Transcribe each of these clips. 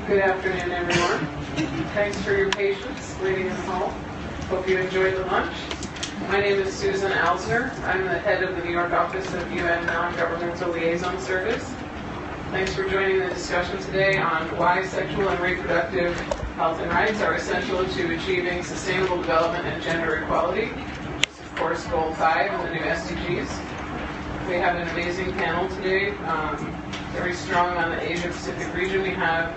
Good afternoon, everyone. Thanks for your patience waiting in the hall. Hope you enjoyed the lunch. My name is Susan Alzner. I'm the head of the New York office of UN Non-Governmental Liaison Service. Thanks for joining the discussion today on why sexual and reproductive health and rights are essential to achieving sustainable development and gender equality, which is, of course, Goal 5 in the new SDGs. We have an amazing panel today, very strong on the Asia-Pacific region. We have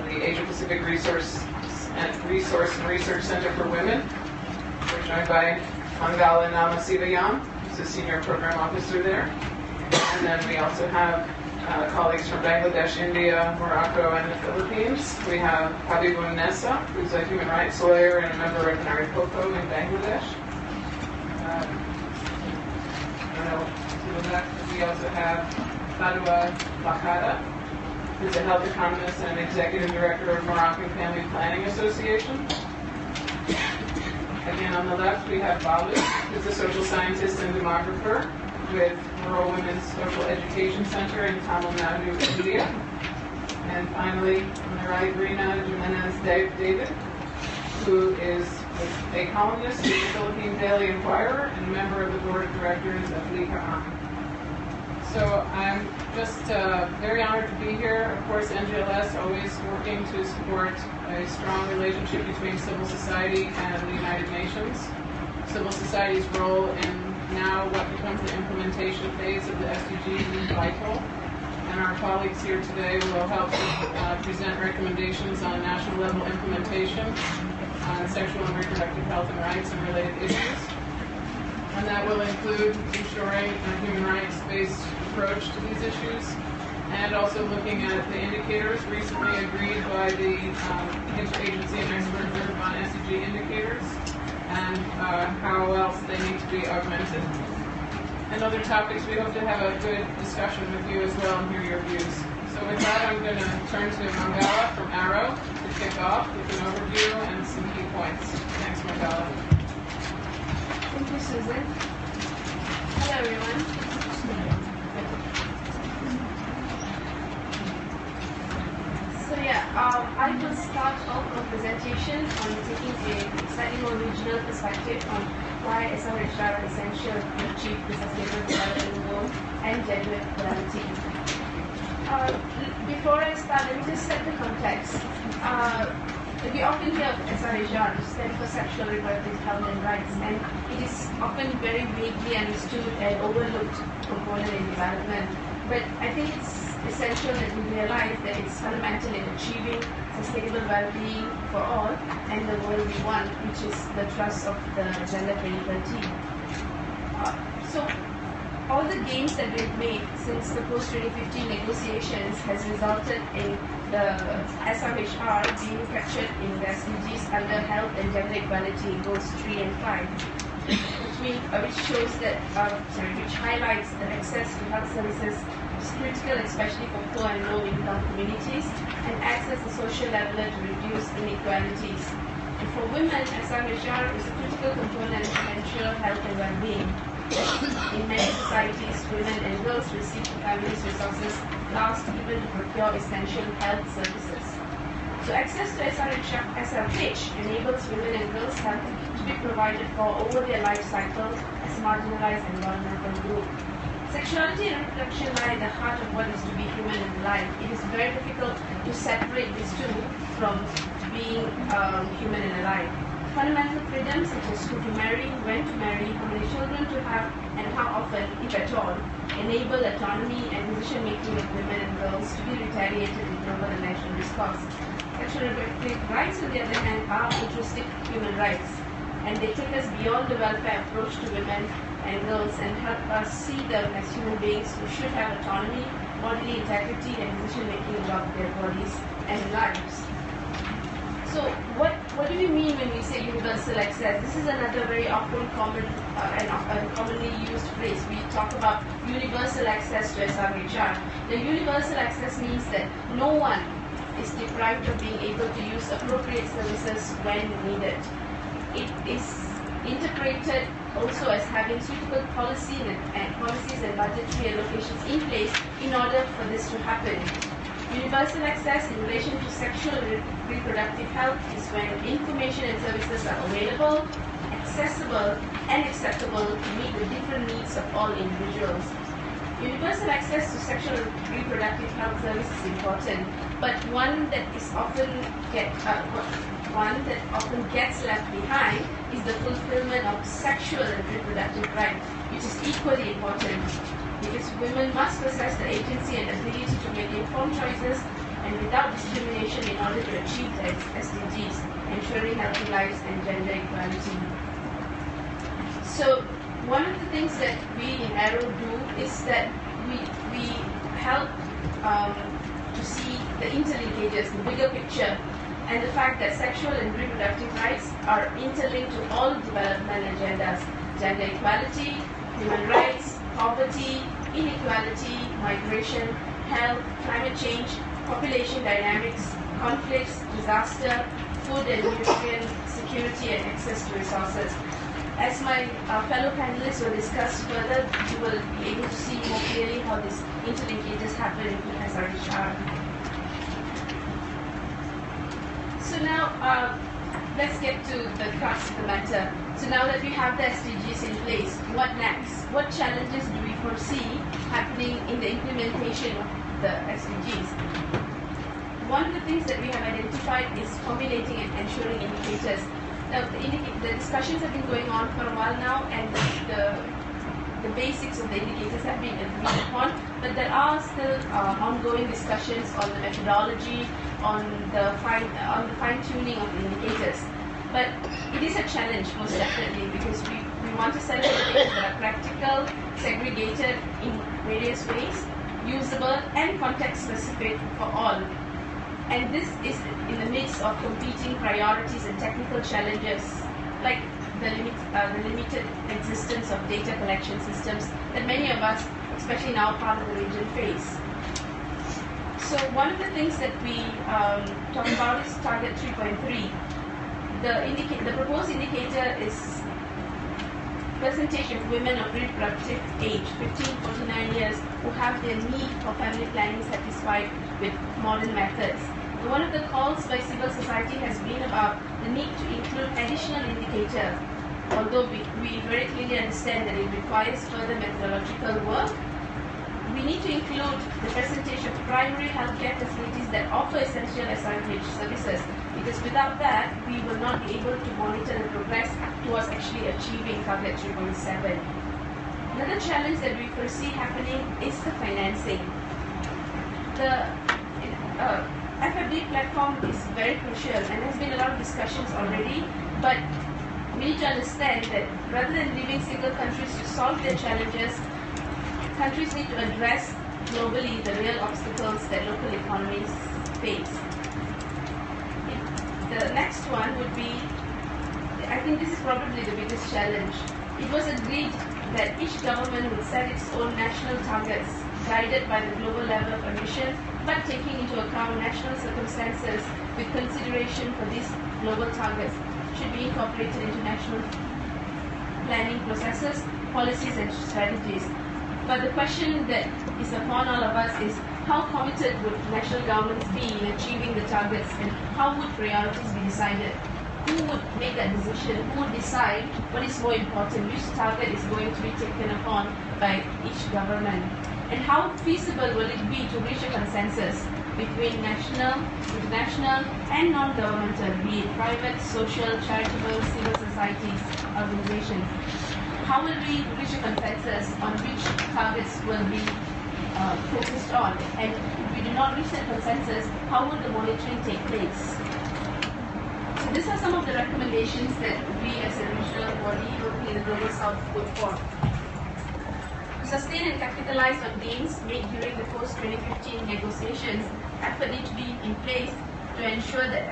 the Asia-Pacific Resource and Research Center for Women. We're joined by Mangala Namasivayam, who's a senior program officer there. And then we also have colleagues from Bangladesh, India, Morocco, and the Philippines. We have Habbibun Nessa, who's a human rights lawyer and a member of Naripokkho in Bangladesh. We also have Fadoua Bakhadda, who's a health economist and executive director of Moroccan Family Planning Association. Again, on the left, we have Balu, who's a social scientist and demographer with Rural Women's Social Education Center in Tamil Nadu, India. And finally, on the right, Rina Jimenez David, who is a columnist with the Philippine Daily Inquirer and a member of the board of directors of Likhaan. So I'm just very honored to be here. Of course, NGLS always working to support a strong relationship between civil society and the United Nations. Civil society's role in now what becomes the implementation phase of the SDGs is vital. And our colleagues here today will help to present recommendations on national level implementation on sexual and reproductive health and rights and related issues. And that will include ensuring a human rights-based approach to these issues and also looking at the indicators recently agreed by the Interagency and Expert Group on SDG indicators and how else they need to be augmented. And other topics, we hope to have a good discussion with you as well and hear your views. So with that, I'm going to turn to Mangala from Arrow to kick off with an overview and some key points. Thanks, Mangala. Thank you, Susan. Hello, everyone. I will start off my presentation on taking a slightly more regional perspective on why SRHR are essential to achieve the sustainable development goal and gender equality. Before I start, let me just set the context. We often hear of SRHR, which stands for Sexual Reproductive Health and Rights, and it is often very vaguely understood and overlooked component in development. But I think it's essential that we realize that it's fundamental in achieving sustainable well-being for all and the world we want, which is the thrust of the Agenda 2030. So all the gains that we've made since the post-2015 negotiations has resulted in the SRHR being captured in the SDGs under health and gender equality goals 3 and 5, which shows that, which highlights that access to health services is critical, especially for poor and low-income communities, and acts as a social leveler to reduce inequalities. And for women, SRHR is a critical component of ensure health and well-being. In many societies, women and girls receive the family's resources last even to procure essential health services. So access to SRH enables women and girls' health to be provided for over their life cycle as a marginalized and vulnerable group. Sexuality and reproduction lie at the heart of what is to be human in life. It is very difficult to separate these two from being human and alive. Fundamental freedoms such as who to marry, when to marry, how many children to have, and how often, if at all, enable autonomy and decision-making of women and girls to be retaliated in global and national discourse. Sexual and reproductive rights, on the other hand, are intrinsic human rights, and they take us beyond the welfare approach to women and girls and help us see them as human beings who should have autonomy, bodily integrity, and decision-making about their bodies and lives. So what do we mean when we say universal access? This is another very often common and commonly used phrase. We talk about universal access to SRHR. The universal access means that no one is deprived of being able to use appropriate services when needed. It is interpreted also as having suitable policies and budgetary allocations in place in order for this to happen. Universal access in relation to sexual and reproductive health is when information and services are available, accessible, and acceptable to meet the different needs of all individuals. Universal access to sexual and reproductive health service is important, but one that often gets left behind is the fulfillment of sexual and reproductive rights, which is equally important, because women must possess the agency and ability to make informed choices and without discrimination in order to achieve the SDGs, ensuring healthy lives and gender equality. So one of the things that we in ARROW do is that we help to see the interlinkages, the bigger picture, and the fact that sexual and reproductive rights are interlinked to all development agendas: gender equality, human rights, poverty, inequality, migration, health, climate change, population dynamics, conflicts, disaster, food and nutrient security, and access to resources. As my fellow panelists will discuss further, you will be able to see more clearly how these interlinkages happen in SRHR. So now, let's get to the crux of the matter. So now that we have the SDGs in place, what next? What challenges do we foresee happening in the implementation of the SDGs? One of the things that we have identified is formulating and ensuring indicators. Now, the discussions have been going on for a while now, and the basics of the indicators have been agreed upon, but there are still ongoing discussions on the methodology, on the fine-tuning of the indicators. But it is a challenge, most definitely, because we want to set indicators that are practical, segregated in various ways, usable, and context-specific for all. And this is in the midst of competing priorities and technical challenges, like the limited existence of data collection systems that many of us, especially in our part of the region, face. So one of the things that we talk about is target 3.3. The proposed indicator is percentage of women of reproductive age, 15-49 years, who have their need for family planning satisfied with modern methods. And one of the calls by civil society has been about the need to include additional indicators, although we very clearly understand that it requires further methodological work. We need to include the percentage of primary healthcare facilities that offer essential SRH services, because without that, we will not be able to monitor the progress towards actually achieving target 3.7. Another challenge that we foresee happening is the financing. The FFD platform is very crucial, and there's been a lot of discussions already, but we need to understand that rather than leaving single countries to solve their challenges, countries need to address globally the real obstacles that local economies face. The next one would be, I think this is probably the biggest challenge. It was agreed that each government would set its own national targets, guided by the global level of ambition, but taking into account national circumstances with consideration for these global targets should be incorporated into national planning processes, policies, and strategies. But the question that is upon all of us is, how committed would national governments be in achieving the targets, and how would priorities be decided? Who would make that decision? Who would decide what is more important? Which target is going to be taken upon by each government? And how feasible will it be to reach a consensus between national, international, and non-governmental, be it private, social, charitable, civil society organizations? How will we reach a consensus on which targets will be focused on? And if we do not reach that consensus, how will the monitoring take place? So these are some of the recommendations that we as a regional body working in the Global South put forth. To sustain and capitalize on gains made during the post-2015 negotiations, effort need to be in place to ensure that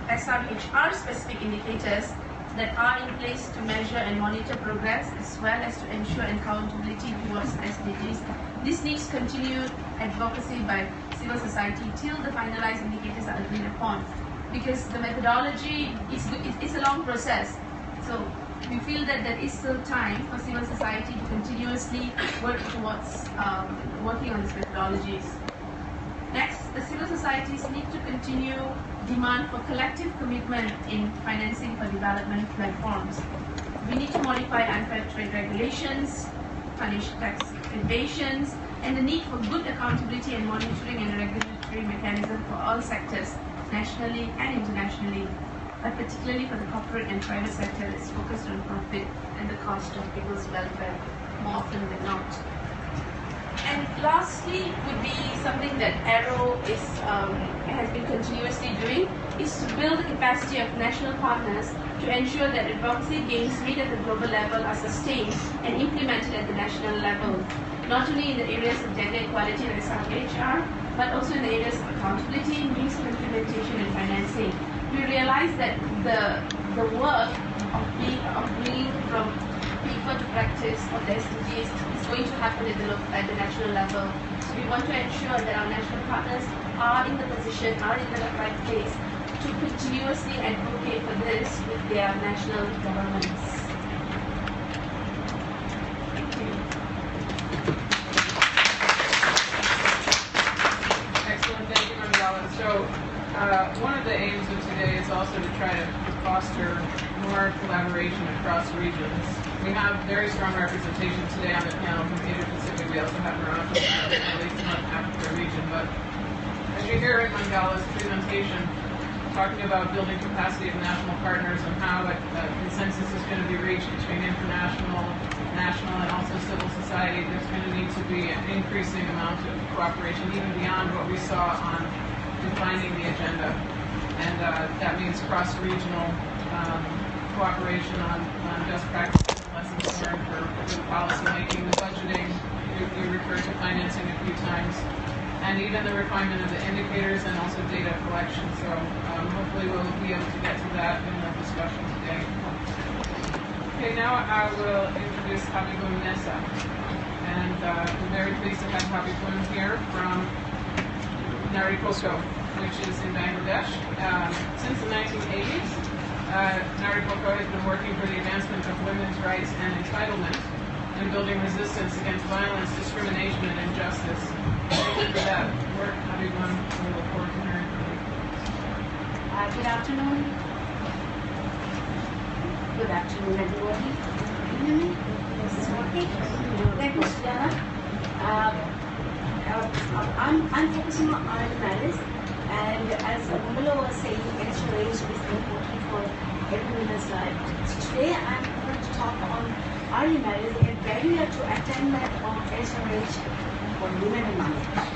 SRHR specific indicators that are in place to measure and monitor progress, as well as to ensure accountability towards SDGs. This needs continued advocacy by civil society till the finalized indicators are agreed upon, because the methodology is a long process. So we feel that there is still time for civil society to continuously work towards working on these methodologies. Next. the civil societies need to continue demand for collective commitment in financing for development platforms. We need to modify unfair trade regulations, punish tax evasions, and the need for good accountability and monitoring and regulatory mechanism for all sectors, nationally and internationally, but particularly for the corporate and private sector that's focused on profit and the cost of people's welfare more often than not. And lastly would be something that Arrow has been continuously doing, is to build the capacity of national partners to ensure that advocacy gains made at the global level are sustained and implemented at the national level, not only in the areas of gender equality and SRHR, but also in the areas of accountability, means of implementation and financing. We realize that the work of bringing from people to practice of the SDGs is going to happen at the national level. So we want to ensure that our national partners are in the position, are in the right place to continuously advocate for this with their national governments. Thank you. Excellent, thank you, Mangala. So one of the aims of today is also to try to foster more collaboration across regions. We have very strong representation today on the panel from Asia Pacific. We also have Moroccan, at least North Africa region. But as you hear in Mangala's presentation, talking about building capacity of national partners and how a consensus is going to be reached between international, national, and also civil society, there's going to need to be an increasing amount of cooperation, even beyond what we saw on defining the agenda. And that means cross-regional cooperation on best practices, lessons learned for the policy making, the budgeting, you referred to financing a few times, and even the refinement of the indicators and also data collection. So hopefully we'll be able to get to that in the discussion today. Okay, now I will introduce Habbibun Nessa. And we're very pleased to have Habbibun here from Naripokkho, which is in Bangladesh. Since the 1980s, Naripokkho has been working for the advancement of women's rights and entitlement and building resistance against violence, discrimination, and injustice. Thank you for that work, Habbibun. We look forward to hearing from you. Good afternoon. Good afternoon, everybody. This is working. Thank you, Sujana. I'm focusing on early marriage, and as Mangala was saying, SRHR is very important for every woman's life. So today I'm going to talk on early marriage, a barrier to attainment of SRHR for women in Bangladesh.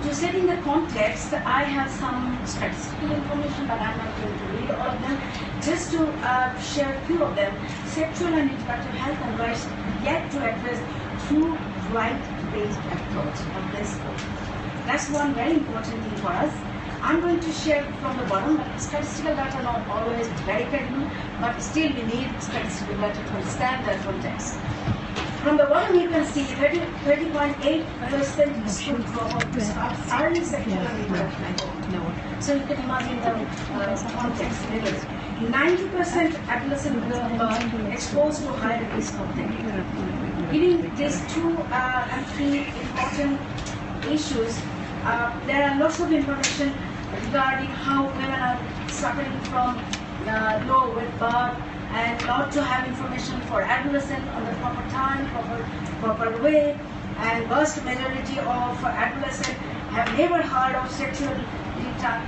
To set in the context, I have some statistical information, but I'm not going to read all of them. Just to share a few of them, sexual and reproductive health and rights yet to address through right-based approach of this book. That's one very important thing for us. I'm going to share from the bottom. Statistical data not always very credible, but still we need statistical data to understand the context. From the bottom you can see 30.8% school dropouts are early sexual and reproductive health. So you can imagine the context. 90% adolescent girls are exposed to higher risk of death. Given these two and three important issues, there are lots of information regarding how women are suffering from low weight birth and not to have information for adolescent on the proper time, proper way, and vast majority of adolescents have never heard of sexually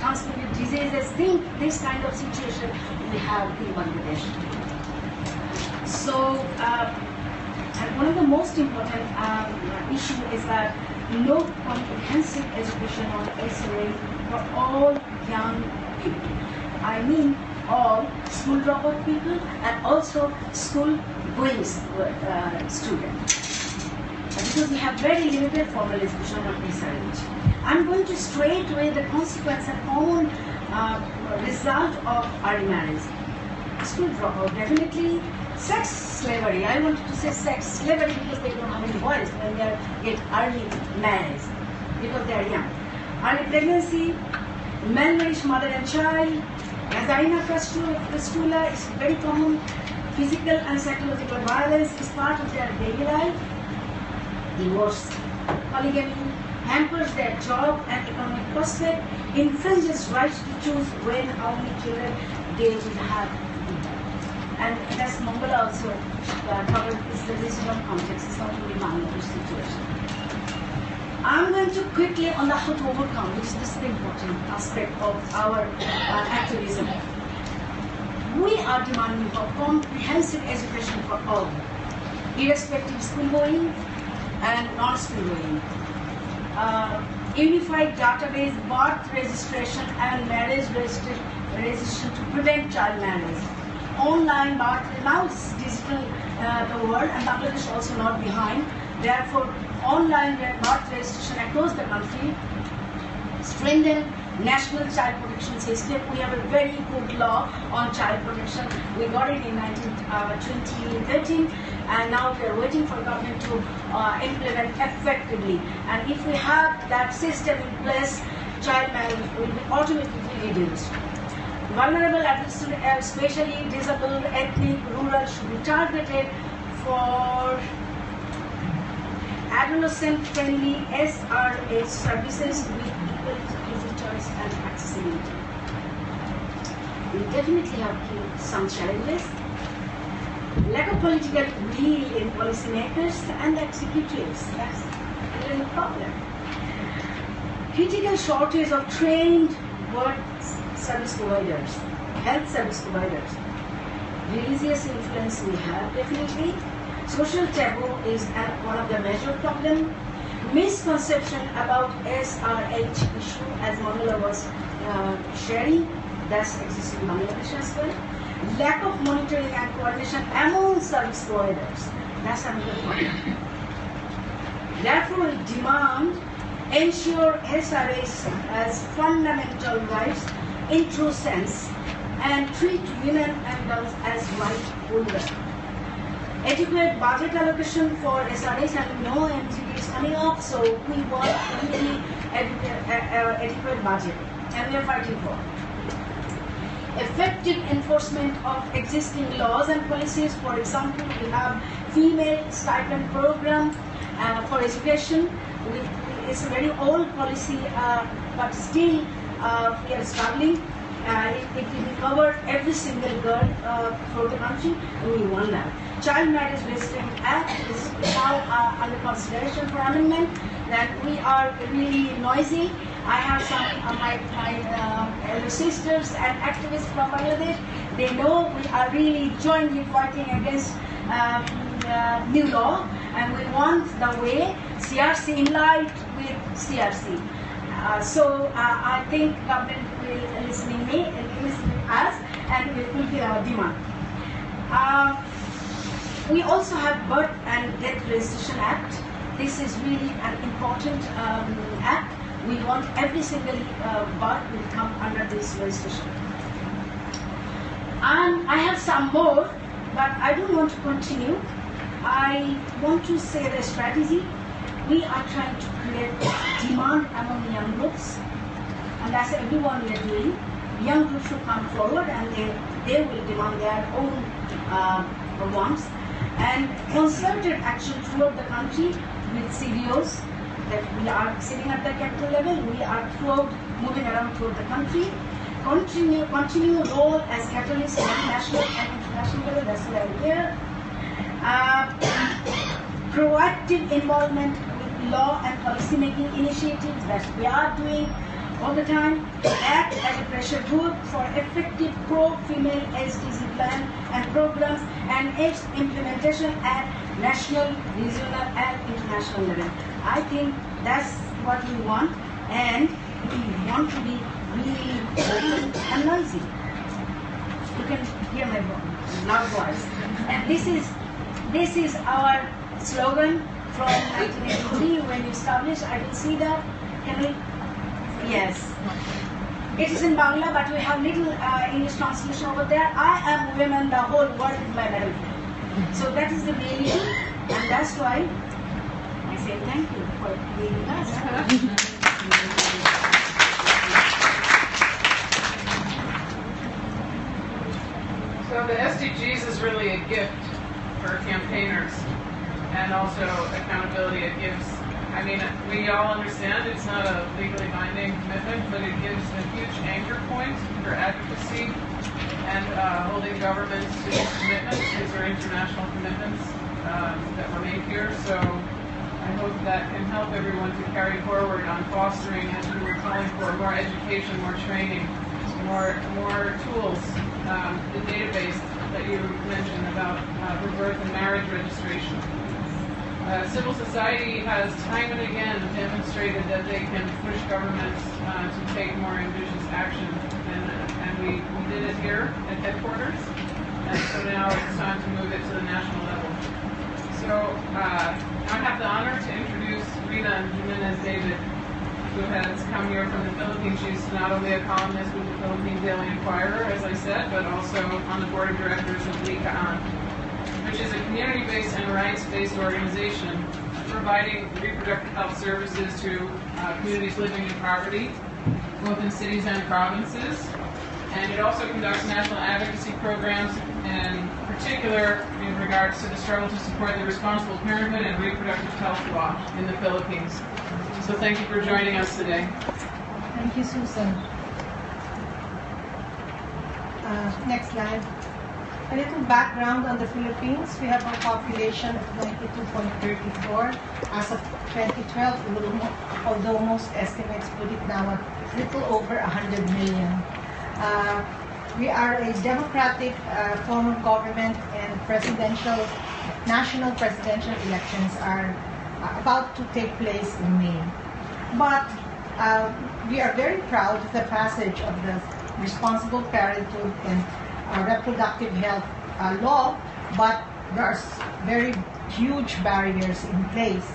transmitted diseases. Think this kind of situation we have in Bangladesh. So, and one of the most important issue is that no comprehensive education on SRA for all young people. I mean all school dropout people and also school-going students. Because we have very limited formal education on SRH. I'm going to straight away the consequence and common result of early marriage. School dropout, definitely. Sex slavery, I wanted to say sex slavery because they don't have any voice when they get early marriage, because they are young. Early pregnancy, malnourished mother and child, angina fistula is very common. Physical and psychological violence is part of their daily life. Divorce, polygamy, hampers their job and economic prospect, infringes rights to choose when, how many children they will have. And that's Mangala also covered, is the regional context, it's not only Bangladesh situation. I'm going to quickly on the how to overcome, which is the important aspect of our activism. We are demanding for comprehensive education for all, irrespective of school going and non-school going. Unified database, birth registration and marriage registration to prevent child marriage. Online birth, now it's digital the world, and Bangladesh also not behind. Therefore, online birth registration across the country. Strengthen national child protection system. We have a very good law on child protection. We got it in 2013, and now we are waiting for government to implement effectively. And if we have that system in place, child marriage will be automatically reduced. Vulnerable, especially disabled, ethnic, rural, should be targeted for adolescent-friendly SRH services with equal choice and accessibility. We definitely have some challenges. Lack of political will in policymakers and the executives. That's a real problem. Critical shortage of trained work service providers, health service providers. Religious influence we have definitely. Social taboo is one of the major problems. Misconception about SRH issue, as Mangala was sharing, that's exists in Bangladesh as well. Lack of monitoring and coordination among service providers, that's another problem. Therefore, we demand ensure SRH as fundamental rights in true sense and treat women and girls as right holders. Adequate budget allocation for SRH, and no MTD is coming up, so we want really adequate budget, and we are fighting for. Effective enforcement of existing laws and policies. For example, we have female stipend program for education. It's a very old policy, but still we are struggling. It will cover every single girl for the country, and we want that. Child Marriage Restraint Act is now under consideration for amendment. That we are really noisy. I have some my elder sisters and activists from Bangladesh. They know we are really jointly fighting against new law, and we want the way CRC in line with CRC. So I think government will listen us and will fulfill our demand. We also have Birth and Death Registration Act. This is really an important act. We want every single birth will come under this registration. And I have some more, but I don't want to continue. I want to say the strategy. We are trying to create demand among young groups, and that's everyone we are doing. Young groups should come forward, and they will demand their own wants. And concerted action throughout the country with CBOs that we are sitting at the capital level. We are moving around throughout the country. Continue role as catalyst at national and international level. That's why I'm here. Proactive involvement with law and policy making initiatives that we are doing all the time. Act as a pressure group for effective pro-female SDG plan and programs, and its implementation at national, regional and international level. I think that's what we want, and we want to be really open and noisy. You can hear my loud voice. And this is our slogan from 1983 when we established. I can see that. Can we? Yes. It is in Bangla, but we have little English translation over there. I am women, the whole world is my battlefield. So that is the reality, and that's why I say thank you for being with us. So the SDGs is really a gift for campaigners, and also accountability. It gives I mean, we all understand it's not a legally binding commitment, but it gives a huge anchor point for advocacy and holding governments to these commitments. These are international commitments that were made here. So I hope that can help everyone to carry forward on fostering, as we were calling for, more education, more training, more tools. The database that you mentioned about birth and marriage registration. Civil society has time and again demonstrated that they can push governments to take more ambitious action, and we did it here at headquarters, and so now it's time to move it to the national level. So I have the honor to introduce Rina Jimenez David, who has come here from the Philippines. She's not only a columnist with the Philippine Daily Inquirer, as I said, but also on the board of directors of Likhaan, which is a community-based and rights-based organization providing reproductive health services to communities living in poverty, both in cities and provinces. And it also conducts national advocacy programs, in particular in regards to the struggle to support the responsible parenthood and reproductive health law in the Philippines. So thank you for joining us today. Thank you, Susan. Next slide. A little background on the Philippines. We have a population of 92.34 as of 2012, although most estimates put it now at little over 100 million. We are a democratic form of government, and national presidential elections are about to take place in May. But we are very proud of the passage of the Responsible Parenthood and Reproductive Health law, but there are very huge barriers in place.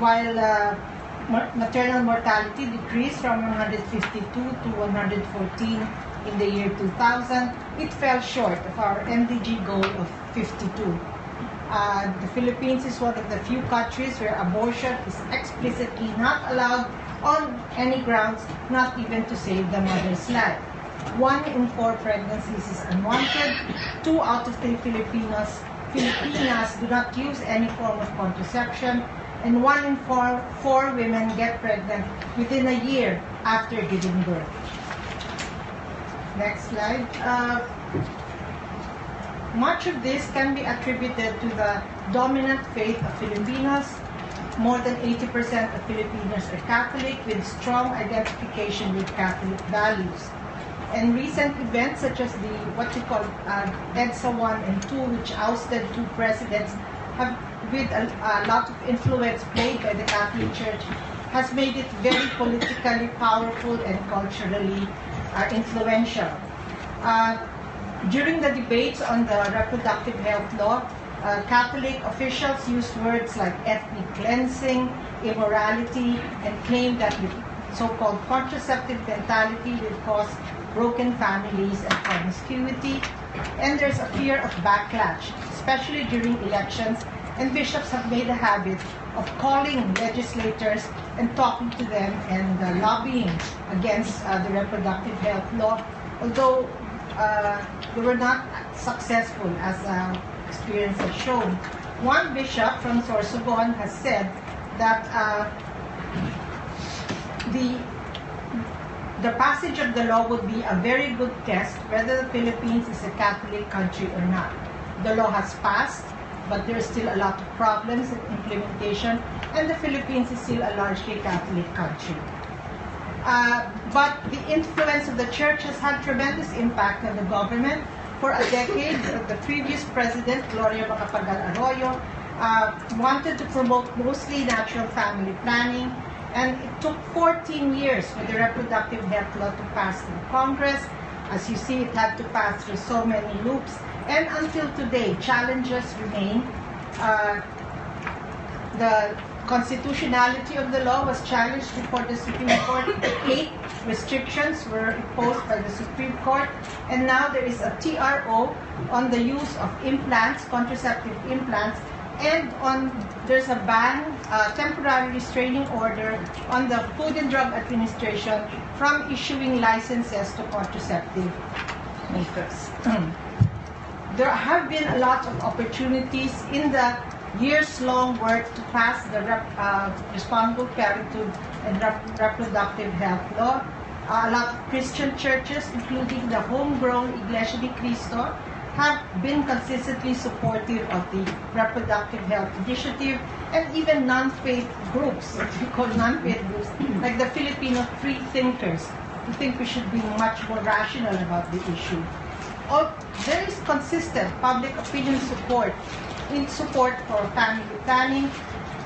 While maternal mortality decreased from 152 to 114 in the year 2000, it fell short of our MDG goal of 52. The Philippines is one of the few countries where abortion is explicitly not allowed on any grounds, not even to save the mother's life. 1 in 4 pregnancies is unwanted. 2 out of 3 Filipinas do not use any form of contraception, and 1 in 4 women get pregnant within a year after giving birth. Next slide. Much of this can be attributed to the dominant faith of Filipinos. More than 80% of Filipinos are Catholic, with strong identification with Catholic values. And recent events such as what we call EDSA 1 and 2, which ousted 2 presidents, have, with a lot of influence played by the Catholic Church, has made it very politically powerful and culturally influential. During the debates on the reproductive health law, Catholic officials used words like ethnic cleansing, immorality, and claimed that the so-called contraceptive mentality will cause broken families and promiscuity. And there's a fear of backlash, especially during elections, and bishops have made a habit of calling legislators and talking to them and lobbying against the reproductive health law, although they were not successful, as experience has shown. One bishop from Sorsogon has said that the passage of the law would be a very good test whether the Philippines is a Catholic country or not. The law has passed, but there's still a lot of problems in implementation, and the Philippines is still a largely Catholic country. But the influence of the church has had tremendous impact on the government. For a decade, the previous president, Gloria Macapagal-Arroyo, wanted to promote mostly natural family planning, and it took 14 years for the reproductive health law to pass through Congress. As you see, it had to pass through so many loops, and until today, challenges remain. The constitutionality of the law was challenged before the Supreme Court. 8 restrictions were imposed by the Supreme Court, and now there is a TRO on the use of implants, contraceptive implants, and there's a ban, temporary restraining order on the Food and Drug Administration from issuing licenses to contraceptive makers. There have been a lot of opportunities in the years-long work to pass the Responsible Parenthood and Reproductive Health Law. A lot of Christian churches, including the homegrown Iglesia ni Cristo, have been consistently supportive of the reproductive health initiative, and even non-faith groups, what we call non-faith groups, like the Filipino free thinkers, who think we should be much more rational about the issue. There is consistent public opinion support for family planning,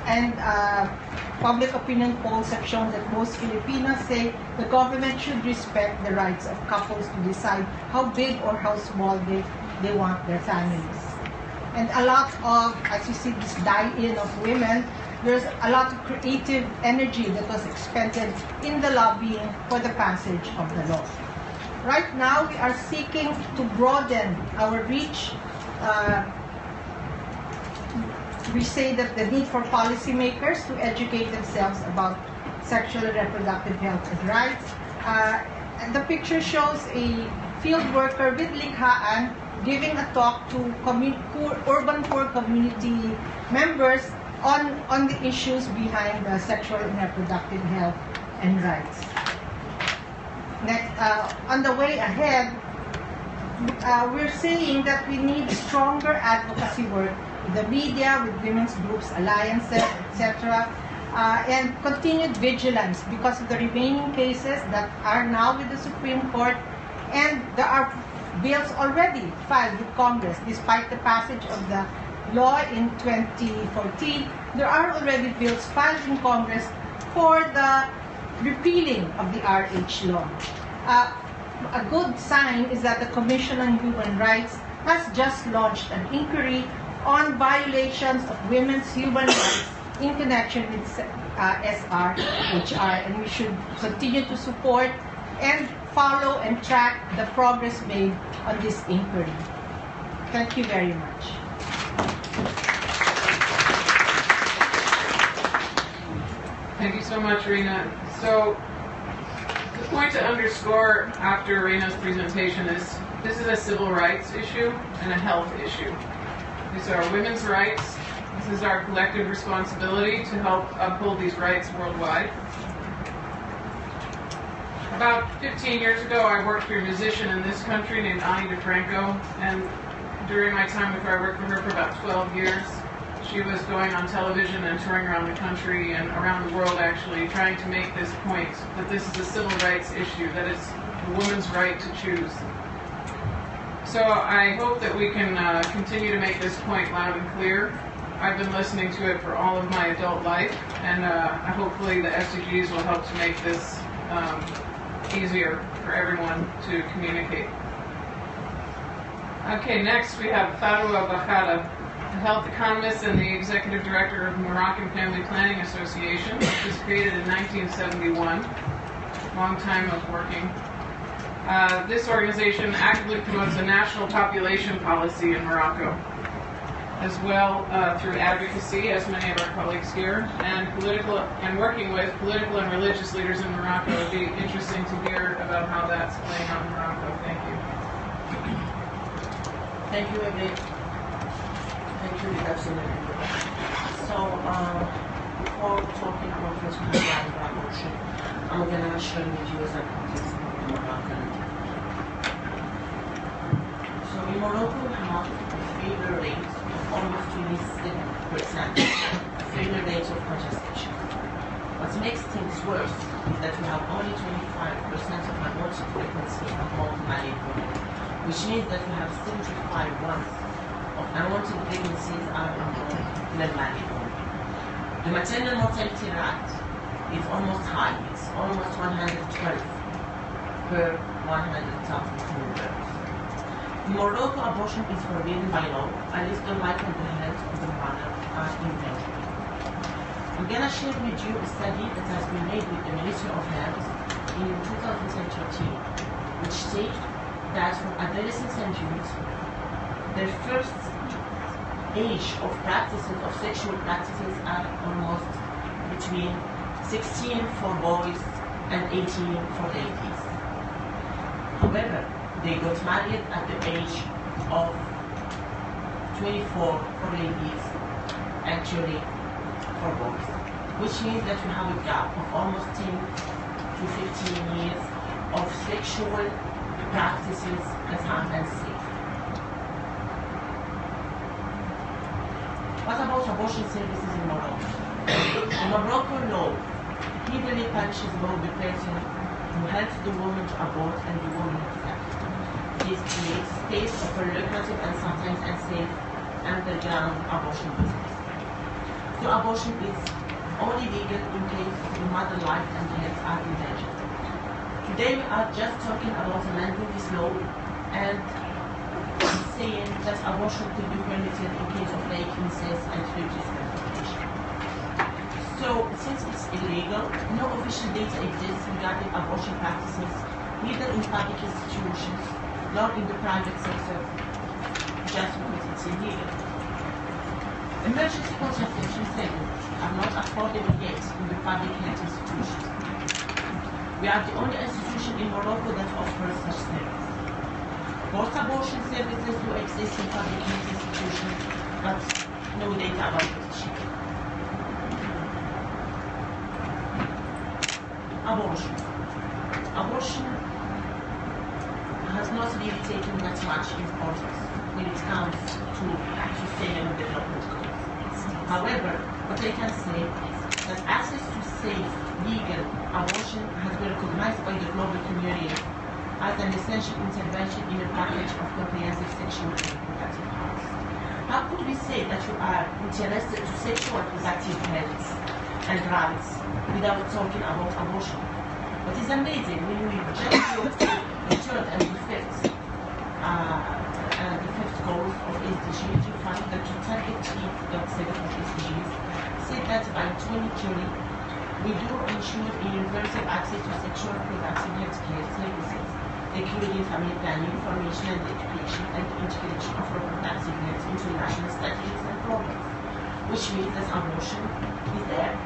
and public opinion polls have shown that most Filipinos say the government should respect the rights of couples to decide how big or how small they want their families. And a lot of, as you see this die-in of women, there's a lot of creative energy that was expended in the lobbying for the passage of the law. Right now, we are seeking to broaden our reach. We say that the need for policymakers to educate themselves about sexual and reproductive health and rights. And the picture shows a field worker with Likhaan giving a talk to urban poor community members on the issues behind sexual and reproductive health and rights. Next, on the way ahead, we're saying that we need stronger advocacy work with the media, with women's groups, alliances, etc., and continued vigilance because of the remaining cases that are now with the Supreme Court, and there are bills already filed with Congress. Despite the passage of the law in 2014, there are already bills filed in Congress for the repealing of the RH law. A good sign is that the Commission on Human Rights has just launched an inquiry on violations of women's human rights in connection with SRHR, and we should continue to support and follow and track the progress made on this inquiry. Thank you very much. Thank you so much, Rina. So, the point to underscore after Rina's presentation is this is a civil rights issue and a health issue. These are women's rights. This is our collective responsibility to help uphold these rights worldwide. About 15 years ago, I worked for a musician in this country named Ani DeFranco, and during my time with her, I worked for her for about 12 years. She was going on television and touring around the country and around the world, actually, trying to make this point, that this is a civil rights issue, that it's a woman's right to choose. So I hope that we can continue to make this point loud and clear. I've been listening to it for all of my adult life, and hopefully the SDGs will help to make this easier for everyone to communicate. Okay, next we have Fadoua Bakhadda, a health economist and the executive director of Moroccan Family Planning Association, which was created in 1971. Long time of working. This organization actively promotes a national population policy in Morocco, as well through advocacy, as many of our colleagues here, and working with political and religious leaders in Morocco. It would be interesting to hear about how that's playing out in Morocco. Thank you. Thank you, Abby. Thank you, absolutely. So, before talking about what's going on in abortion, I'm going to share with you as a context of Moroccan. So, in Morocco, we have a failure rate of almost 27% failure rate of contraception. What makes things worse is that we have only 25% of aborted pregnancy among married women, which means that we have 75 months of unwanted pregnancies are among non-married women. The maternal mortality rate is almost high. It's almost 112 per 100,000 new births. In Morocco, abortion is forbidden by law, and is the life and the health of the mother are invented. I'm going to share with you a study that has been made with the Ministry of Health in 2013, which states that for adolescents and youth, their first age of sexual practices are almost between 16 for boys and 18 for ladies. However, they got married at the age of 24 for ladies actually for boys, which means that we have a gap of almost 10 to 15 years of sexual practices that are unsafe. What about abortion services in Morocco? The Moroccan law heavily punishes both the person who helps the woman to abort and the woman herself. This creates space for lucrative and sometimes unsafe underground abortion business. So abortion is only legal in case the mother's life and health are in danger. Today we are just talking about amending this law and saying that abortion could be permitted in case of rape, incest, and religious persecution. So, since it's illegal, no official data exists regarding abortion practices, neither in public institutions nor in the private sector, just because it's illegal. Emergency contraception treatments are not affordable yet in the public health institutions. We are the only institution in Morocco that offers such service. Post-abortion services do exist in public health institutions, but no data about it. Abortion. Abortion has not really taken that much importance when it comes to sustainable development goals. However, what I can say is that access to safe, legal abortion has been recognized by the global community as an essential intervention in a package of comprehensive sexual and reproductive health. How could we say that we are interested to sexual and reproductive health and rights without talking about abortion? What is amazing when we just look to the third and the fifth goal of SDGs, you find that to target 3.7 of SDGs say that by 2030 we do ensure universal access to sexual and reproductive health care services, including family planning, information and education, and the integration of reproductive health into national strategies and programs, which means that abortion is there.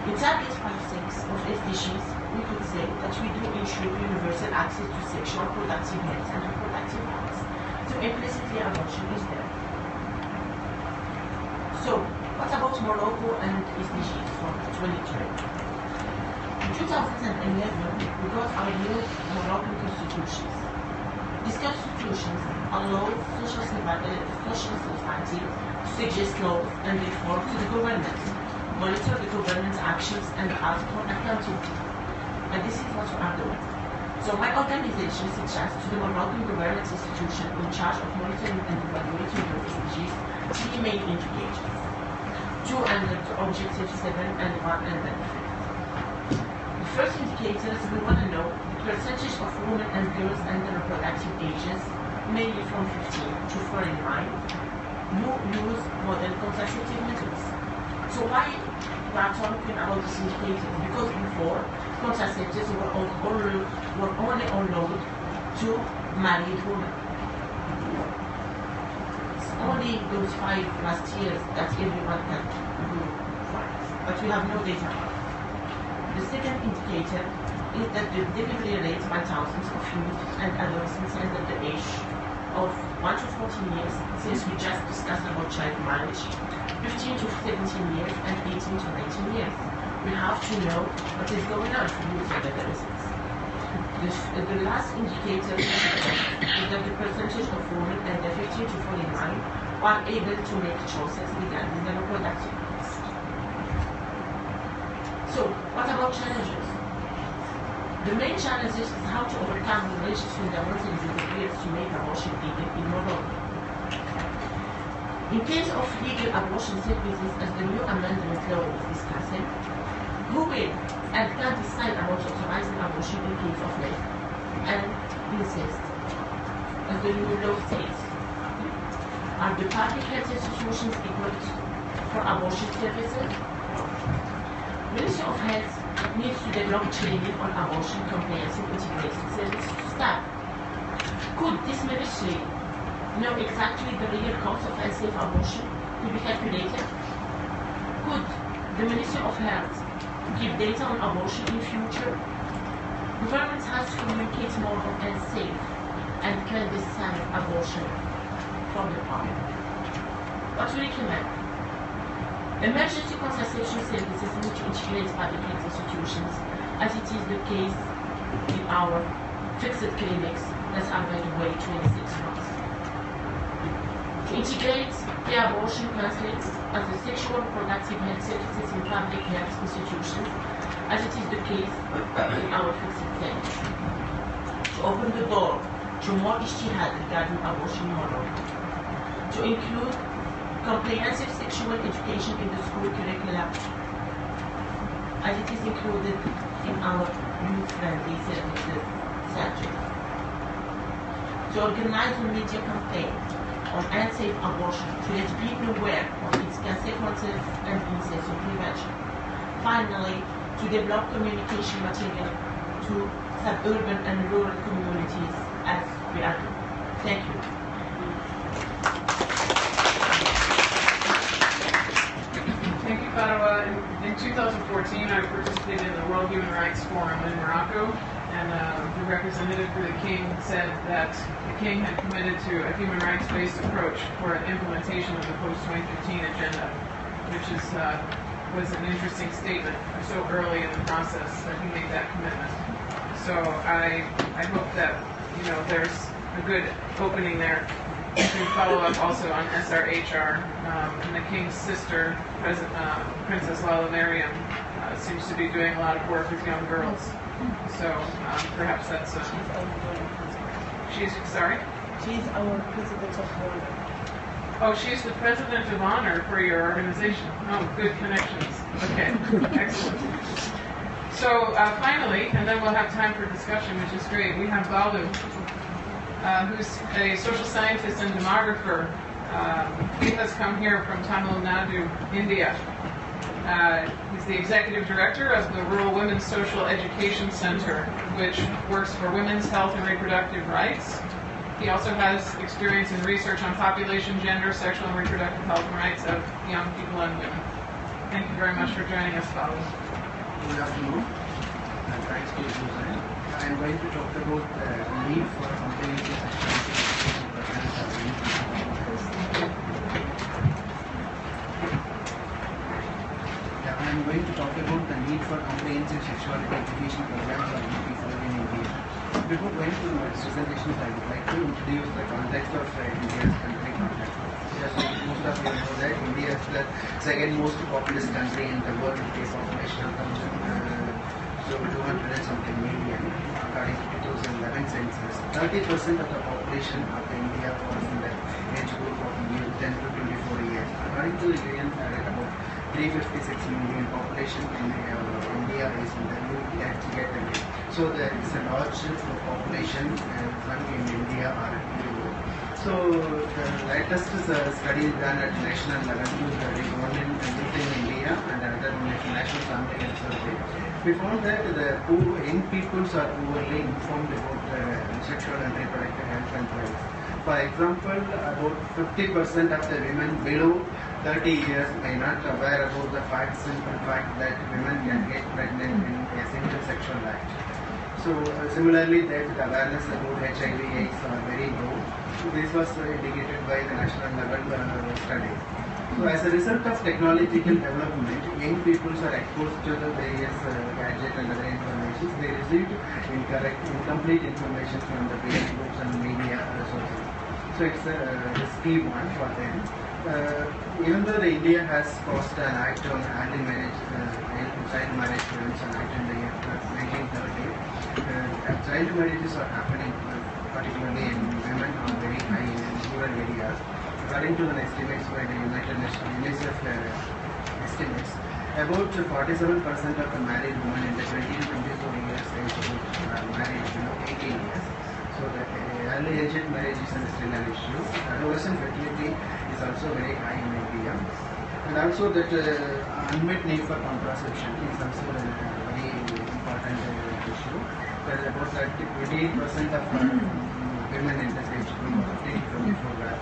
In target 5.6 of SDGs, we could say that we do ensure universal access to sexual reproductive health and reproductive rights. So implicitly abortion is there. So, what about Morocco and SDGs for 2030? In 2011, we got our new Moroccan constitutions. These constitutions allow social society to suggest laws and reform to the government, monitor the government's actions, and ask for accountability. And this is what we are doing. So my organization suggests to the Moroccan government institution in charge of monitoring and evaluating the SDGs 3 main indicators. 2 under Objective 7 and 1 under the 5th. The first indicators, we want to know the percentage of women and girls under reproductive ages, mainly from 15 to 49, who use modern contraceptive methods. So why we are talking about this indicator? Because before, contraceptives were only on load to married women. It's only those 5 last years that everyone can do for us, but we have no data. The second indicator is that the delivery rate by thousands of youth and adolescents under the age of 1 to 14 years, since we just discussed about child marriage, 15 to 17 years, and 18 to 19 years. We have to know what is going on for youth and adolescents. The last indicator is that the percentage of women under 15 to 49 are able to make choices regarding their reproductive rights. So, what about challenges? The main challenges is how to overcome the religious fundamentalism that appears to make abortion legal in Morocco. In case of legal abortion services, as the new amendment law is discussing, who will and can decide about authorizing abortion in case of rape and incest, as the new law says? Are the public health institutions equipped for abortion services? Ministry of Health needs to develop training on abortion comprehensive integrated services to staff. Could this ministry know exactly the real cost of unsafe abortion to be calculated? Could the Ministry of Health give data on abortion in future? Government has to communicate more on unsafe and clandestine abortion from the public. What we recommend? Emergency contraception services need to integrate public health institutions, as it is the case in our fixed clinics that are, by the way, 26 months. To integrate the abortion clinic as a sexual reproductive health services in public health institutions, as it is the case in our fixed clinics. To open the door to more ijtihad regarding abortion model. To include comprehensive sexual education in the school curricula, as it is included in our youth-friendly services subject. To organize a media campaign on unsafe abortion to let people aware of its consequences and means of prevention. Finally, to develop communication material to suburban and rural communities as we are doing. Thank you. Thank you, Fadoua. In 2014, I participated in the World Human Rights Forum in Morocco, and the representative for the King said that the King had committed to a human rights-based approach for implementation of the post-2015 agenda, which was an interesting statement so early in the process that he made that commitment. So I hope that there's a good opening there. You can follow up also on SRHR, and the King's sister, Princess Lala Mariam, seems to be doing a lot of work with young girls. So perhaps that's she's sorry? She's our president of honor. Oh, she's the president of honor for your organization. Oh, good connections. Okay, excellent. So finally, and then we'll have time for discussion, which is great, we have Balu, who's a social scientist and demographer. He has come here from Tamil Nadu, India. He's the executive director of the Rural Women's Social Education Center, which works for women's health and reproductive rights. He also has experience in research on population, gender, sexual and reproductive health and rights of young people and women. Thank you very much for joining us, Balu. Good afternoon, and thanks to Susan. I am going to talk about the need for comprehensive sexual I am going to talk about the need for comprehensive sexuality education programs for young people in India. Before going to my presentation, I would like to introduce the context of India's country context. Just like most of you know that India is the second most populous country in the world with a population of 200 and something million. According to 2011 census, 30% of the population of India was in the age group of 10 to 24 years. According to the UN, about 356 million population in India is in the new category. So there is a large population in India or Europe. So the latest study done at national level, one in India and another one is National Family Health Survey. We found that the young people are poorly informed about sexual and reproductive health and rights. For example, about 50% of the women below 30 years may not aware about the simple fact that women can get pregnant in a single sexual act. So similarly, that the awareness about HIV/AIDS are very low. So this was indicated by the national level study. So as a result of technological development, young people are exposed to the various gadgets and other information. They received incomplete information from the parent groups and media sources. So it's a risky one for them. Even though India has passed an act on early marriage, child marriage prevention act in the year 1930, child marriages are happening, particularly in women, are very high in rural areas. According to the estimates by the United Nations UNICEF estimates, about 47% of the married women in the 20 to 24 years age group are married below 18 years. So the early age marriage is still an issue. Adolescent fertility is also very high in India. And also that unmet need for contraception is also a very important issue. There is about 28% of women in this age group of 15 to 24 that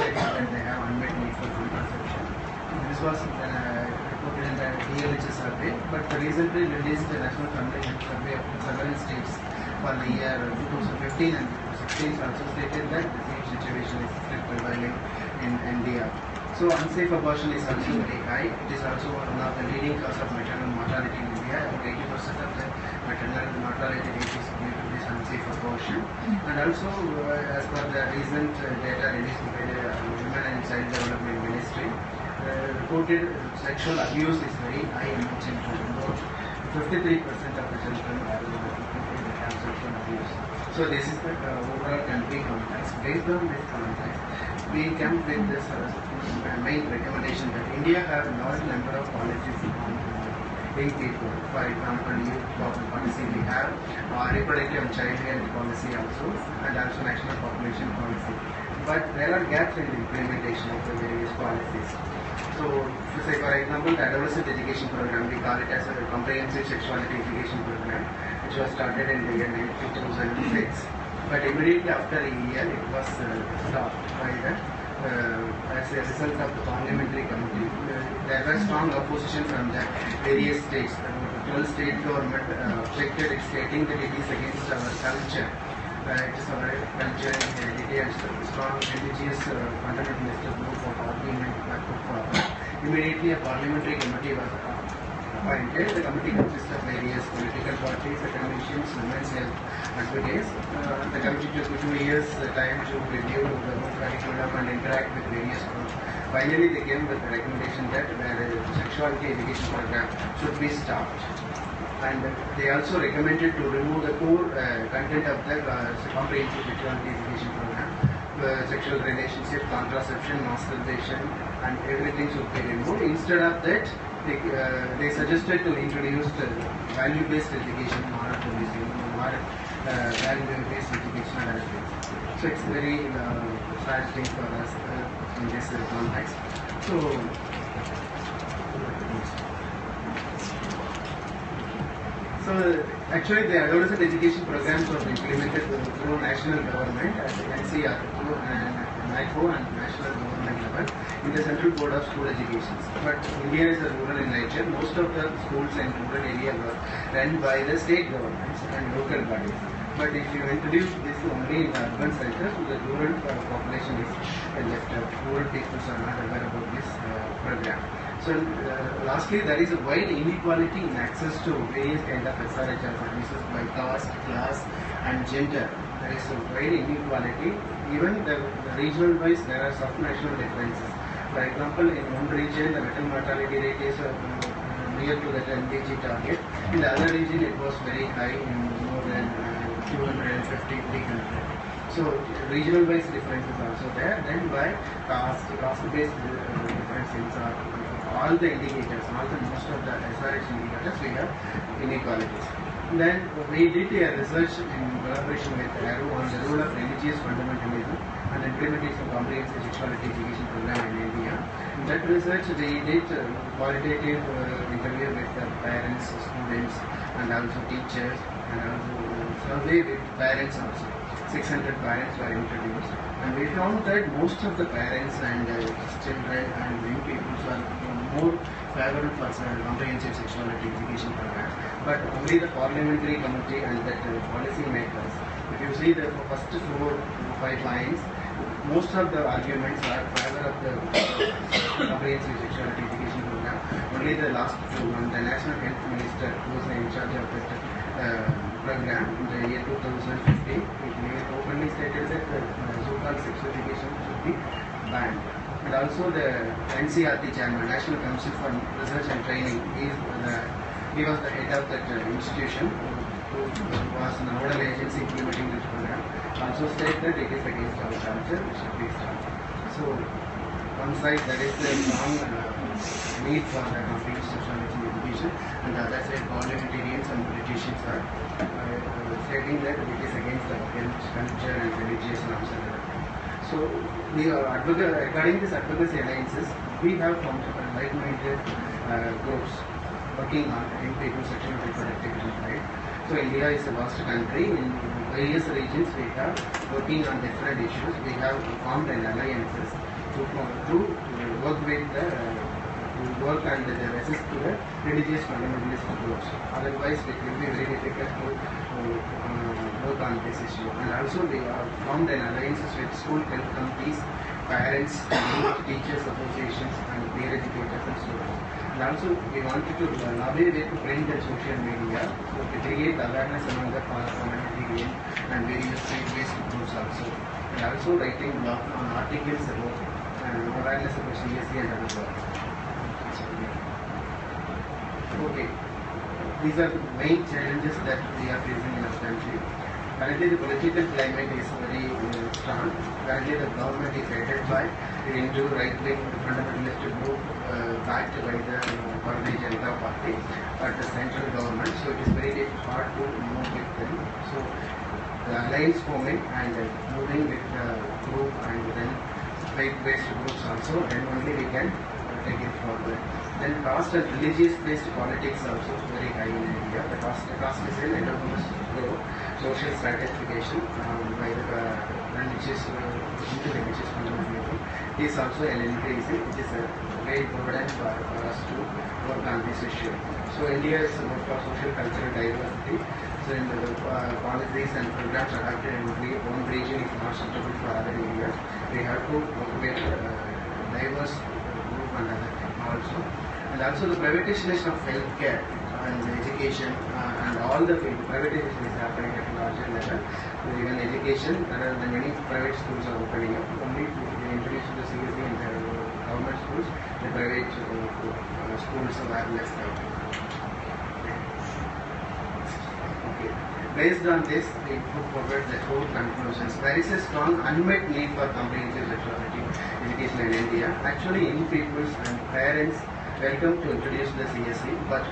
they have unmet need for contraception. This was reported in the DLHS survey, but the recently released the National Family Health Survey of several states for the year 2015 and 2016 also stated that the same situation is still prevailing in India. So unsafe abortion is also very high. It is also one of the leading cause of maternal mortality in India. About 80% of the maternal mortality rate is due to this unsafe abortion. And also, as per the recent data released by the Women and Child Development Ministry, reported sexual abuse is very high in children. About 53% of the children are have sexual abuse. So this is the overall country context. Based on this context, we come with this main recommendation that India have large number of policies on young people. For example, youth policy we have, reproductive and child health policy also, and also national population policy. But there are gaps in the implementation of the various policies. So, say for example, the adolescent education program, we call it as a comprehensive sexuality education program, which was started in the year 2006. But immediately after a year, it was stopped by the as a result of the parliamentary committee. There was strong opposition from the various states. 12 state government objected, stating that it is against our culture. It is our culture and heritage and strong religious fundamentalist group of argument put forward. Immediately a parliamentary committee was appointed. The committee consists of various political parties, academicians, women's health advocates. The committee took 2 years time to review the curriculum and interact with various groups. Finally, they came with the recommendation that the sexuality education program should be stopped. And they also recommended to remove the core content of the comprehensive sexuality education program. Sexual relationship, contraception, masturbation, and everything should be removed. Instead of that, they suggested to introduce value-based education, moral policing, value-based education and other things. So it's very sad thing for us in this context. So actually the adolescent education programs were implemented through national government at NCR and NICO and national government level in the Central Board of School Education. But India is a rural in nature. Most of the schools in rural area were run by the state governments and local bodies. But if you introduce this only in the urban centers, the rural population is left out. Rural people are not aware about this program. So lastly, there is a wide inequality in access to various kind of SRHR services by caste, class and gender. There is a wide inequality. Even the regional wise, there are sub-national differences. For example, in one region, the maternal mortality rate is near to the 10 kg target. In the other region, it was very high, in more than 250, 300. So regional wise differences also there. Then by caste-based differences are all the indicators, most of the SRH indicators, we have inequalities. Then we did a research in collaboration with ARU on the role of religious fundamentalism and implementation of comprehensive sexuality education program in India. In that research, we did qualitative interview with the parents, students, and also teachers, and also survey with parents also. 600 parents were interviewed, and we found that most of the parents and children and young people are more favorable for comprehensive sexuality education program. But only the parliamentary committee and that policy makers, if you see the first 4 or 5 lines, most of the arguments are favor of the comprehensive sexuality education program. Only the last 2, the National Health Minister, who was in charge of that program in the year 2015, it openly stated that so-called sex education should be banned. And also the NCRT chairman, National Council for Research and Training, he was the head of that institution who was the nodal agency implementing this program. Also stated that it is against our culture, it should be stopped. So one side there is a strong need for the comprehensive sexuality education, and the other side parliamentarians and politicians are stating that it is against our culture and religious norms and other things. So we are regarding this advocacy alliances, we have formed like-minded groups working on young people's sexual and reproductive health, right? So India is a vast country. In various regions we have working on different issues. We have formed an alliances to work with the work and the resist to the religious fundamentalist groups. Otherwise it will be very difficult to work on this issue. And also we have formed an alliances with school health committees, parents, teachers associations, and peer educators and students. And also we wanted to lobby way to print and social media to create awareness among the community and various faith-based groups also. And also writing blog on articles about awareness about CSE and other work. Okay. These are the main challenges that we are facing in our country. Currently, the political climate is very strong. Currently, the government is headed by into right-wing fundamentalist group backed by the Bharatiya Janata Party at the central government. So it is very hard to move with them. So the alliance forming and moving with the group and then faith-based groups also, then only we can take it forward. Then caste and religious-based politics also very high in India. The caste is an enormous social stratification by the religious fundamentalism. It is also an increasing. It is a great burden for us to work on this issue. So India is about for social cultural diversity. So in the policies and programs adopted in one region is not suitable for other areas. We have to work with diverse group and other also. And also the privatization of healthcare and education and all the privatization is happening at a larger level. Even education, there are many private schools are opening up. Only to introduce the CSE in the government schools, the private schools are left out. Okay. Based on this, we put forward the four conclusions. There is a strong unmet need for comprehensive sexuality education in India. Actually, young people and parents welcome to introduce the CSE, but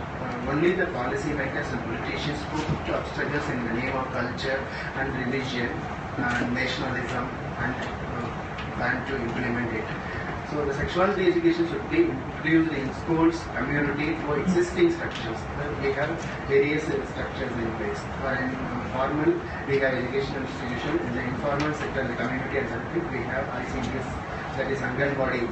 only the policy makers and politicians put obstacles in the name of culture and religion and nationalism and plan to implement it. So the sexuality education should be introduced in schools, community, through existing structures. We have various structures in place. For formal, we have educational institution. In the informal sector, the community and something, we have ICDS, that is Anganwadi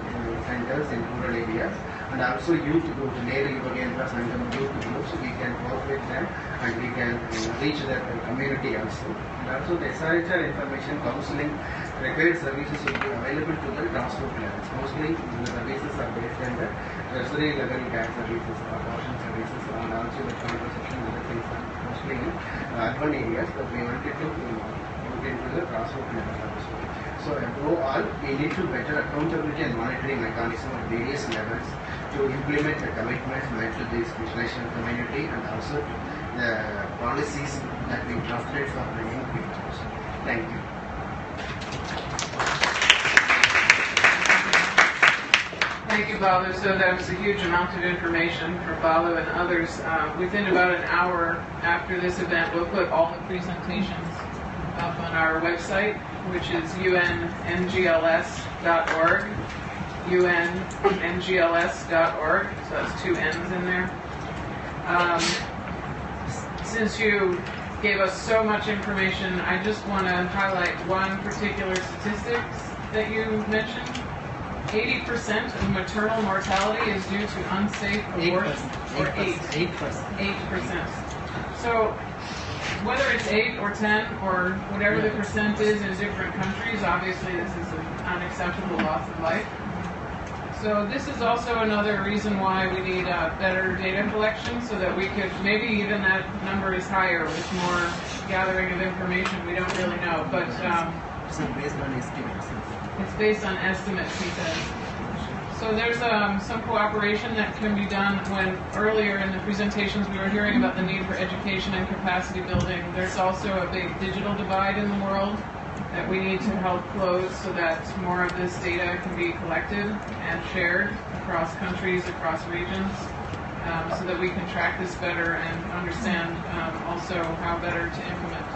centers in rural areas. And also youth groups, Nehru Yuva Kendras and youth groups, we can work with them and we can reach the community also. And also the SRHR information counseling required services will be available to the grassroots levels. Mostly the services are based on the tertiary level care services, abortion services, and also the contraception and other things are mostly in urban areas, but we wanted to look into the grassroots level also. So above all, we need to better accountability and monitoring mechanism at various levels to implement the commitments made to this national community and also the policies that we drafted for the young people. Thank you. Thank you, Balu. So that was a huge amount of information for Balu and others. Within about an hour after this event, we'll put all the presentations up on our website, which is UN-NGLS.org. UN-NGLS.org. So that's two N's in there. Since you gave us so much information, I just want to highlight one particular statistics that you mentioned. 80% of maternal mortality is due to unsafe abortion. 8%. So whether it's 8 or 10 or whatever the percent is in different countries, obviously this is an unacceptable loss of life. So this is also another reason why we need better data collection so that we could, maybe even that number is higher with more gathering of information. We don't really know, but So based on estimates. it's based on estimates, he says. So there's some cooperation that can be done when earlier in the presentations we were hearing about the need for education and capacity building. There's also a big digital divide in the world that we need to help close so that more of this data can be collected and shared across countries, across regions, so that we can track this better and understand also how better to implement